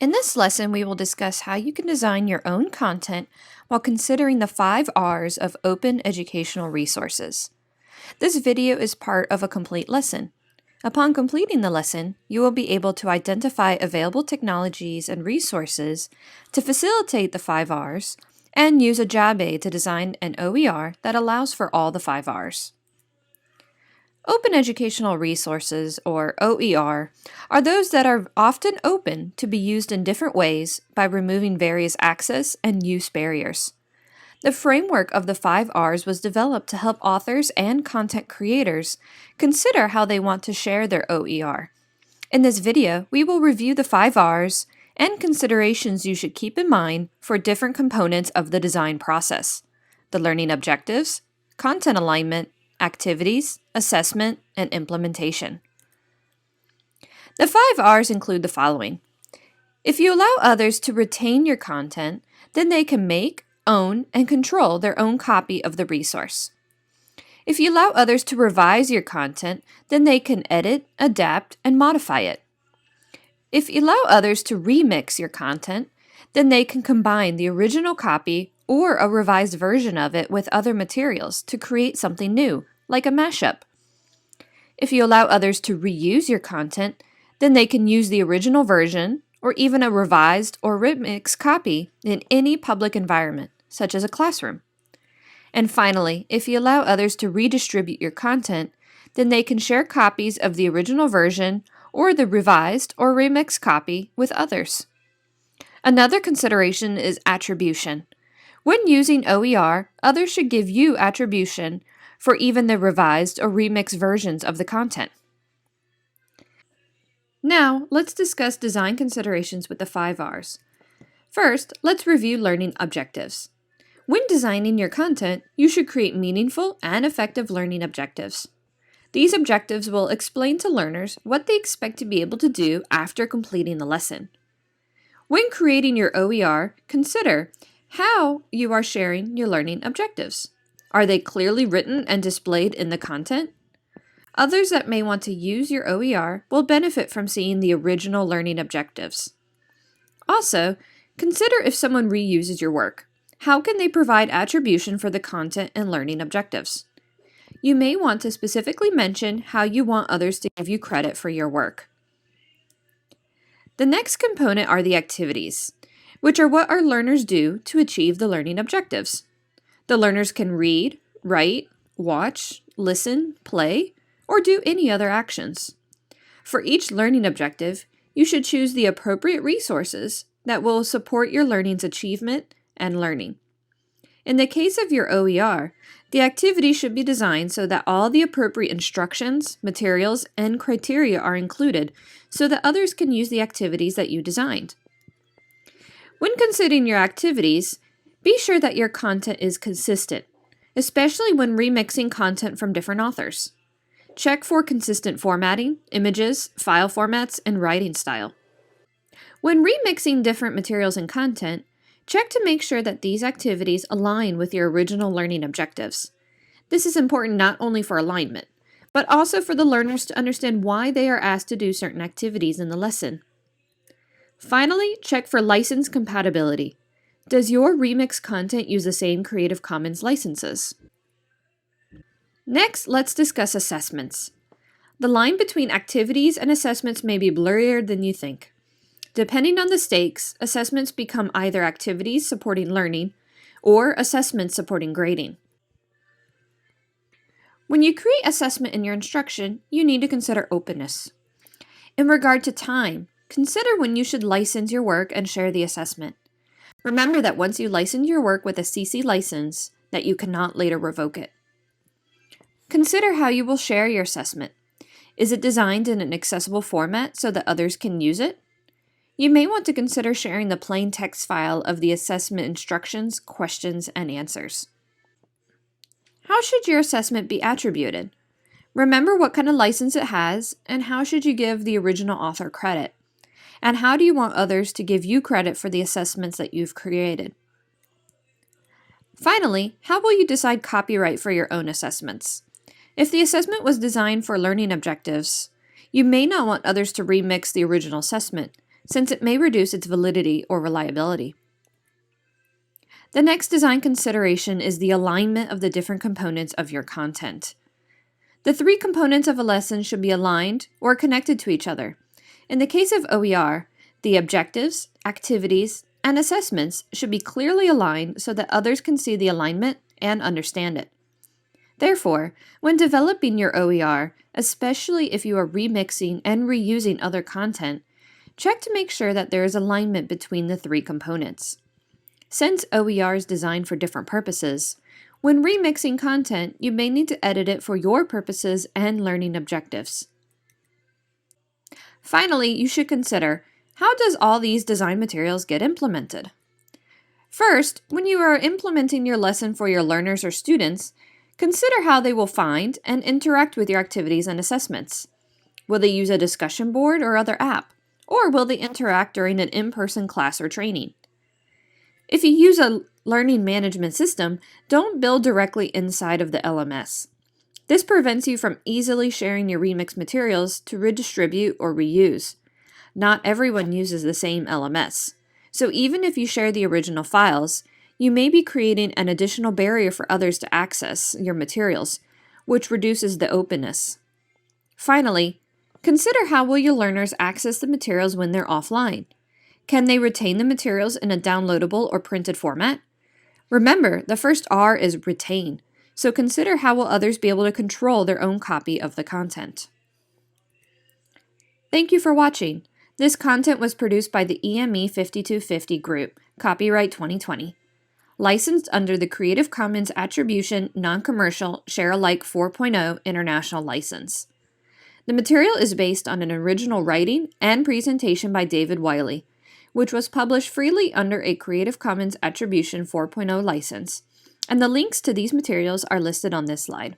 In this lesson, we will discuss how you can design your own content while considering the 5 R's of open educational resources. This video is part of a complete lesson. Upon completing the lesson, you will be able to identify available technologies and resources to facilitate the 5 R's and use a job aid to design an OER that allows for all the 5 R's. Open educational resources, or OER, are those that are often open to be used in different ways by removing various access and use barriers. The framework of the 5 R's was developed to help authors and content creators consider how they want to share their OER. In this video, we will review the 5 R's and considerations you should keep in mind for different components of the design process: the learning objectives, content alignment, activities, assessment, and implementation. The 5 R's include the following. If you allow others to retain your content, then they can make, own, and control their own copy of the resource. If you allow others to revise your content, then they can edit, adapt, and modify it. If you allow others to remix your content, then they can combine the original copy or a revised version of it with other materials to create something new, like a mashup. If you allow others to reuse your content, then they can use the original version or even a revised or remixed copy in any public environment, such as a classroom. And finally, if you allow others to redistribute your content, then they can share copies of the original version or the revised or remixed copy with others. Another consideration is attribution. When using OER, others should give you attribution for even the revised or remixed versions of the content. Now, let's discuss design considerations with the 5 R's. First, let's review learning objectives. When designing your content, you should create meaningful and effective learning objectives. These objectives will explain to learners what they expect to be able to do after completing the lesson. When creating your OER, consider how you are sharing your learning objectives. Are they clearly written and displayed in the content? Others that may want to use your OER will benefit from seeing the original learning objectives. Also, consider if someone reuses your work. How can they provide attribution for the content and learning objectives? You may want to specifically mention how you want others to give you credit for your work. The next component are the activities, which are what our learners do to achieve the learning objectives. The learners can read, write, watch, listen, play, or do any other actions. For each learning objective, you should choose the appropriate resources that will support your learning's achievement and learning. In the case of your OER, the activity should be designed so that all the appropriate instructions, materials, and criteria are included so that others can use the activities that you designed. When considering your activities, be sure that your content is consistent, especially when remixing content from different authors. Check for consistent formatting, images, file formats, and writing style. When remixing different materials and content, check to make sure that these activities align with your original learning objectives. This is important not only for alignment, but also for the learners to understand why they are asked to do certain activities in the lesson. Finally, check for license compatibility. Does your remix content use the same Creative Commons licenses? Next, let's discuss assessments. The line between activities and assessments may be blurrier than you think. Depending on the stakes, assessments become either activities supporting learning or assessments supporting grading. When you create assessment in your instruction, you need to consider openness. In regard to time, consider when you should license your work and share the assessment. Remember that once you license your work with a CC license, that you cannot later revoke it. Consider how you will share your assessment. Is it designed in an accessible format so that others can use it? You may want to consider sharing the plain text file of the assessment instructions, questions, and answers. How should your assessment be attributed? Remember what kind of license it has, and how should you give the original author credit? And how do you want others to give you credit for the assessments that you've created? Finally, how will you decide copyright for your own assessments? If the assessment was designed for learning objectives, you may not want others to remix the original assessment, since it may reduce its validity or reliability. The next design consideration is the alignment of the different components of your content. The three components of a lesson should be aligned or connected to each other. In the case of OER, the objectives, activities, and assessments should be clearly aligned so that others can see the alignment and understand it. Therefore, when developing your OER, especially if you are remixing and reusing other content, check to make sure that there is alignment between the three components. Since OER is designed for different purposes, when remixing content, you may need to edit it for your purposes and learning objectives. Finally, you should consider, how does all these design materials get implemented? First, when you are implementing your lesson for your learners or students, consider how they will find and interact with your activities and assessments. Will they use a discussion board or other app? Or will they interact during an in-person class or training? If you use a learning management system, don't build directly inside of the LMS. This prevents you from easily sharing your remix materials to redistribute or reuse. Not everyone uses the same LMS, so even if you share the original files, you may be creating an additional barrier for others to access your materials, which reduces the openness. Finally, consider how will your learners access the materials when they're offline. Can they retain the materials in a downloadable or printed format? Remember, the first R is retain, so consider how will others be able to control their own copy of the content. Thank you for watching. This content was produced by the EME 5250 group, copyright 2020. Licensed under the Creative Commons Attribution Non-Commercial Share-alike 4.0 International License. The material is based on an original writing and presentation by David Wiley, which was published freely under a Creative Commons Attribution 4.0 license, and the links to these materials are listed on this slide.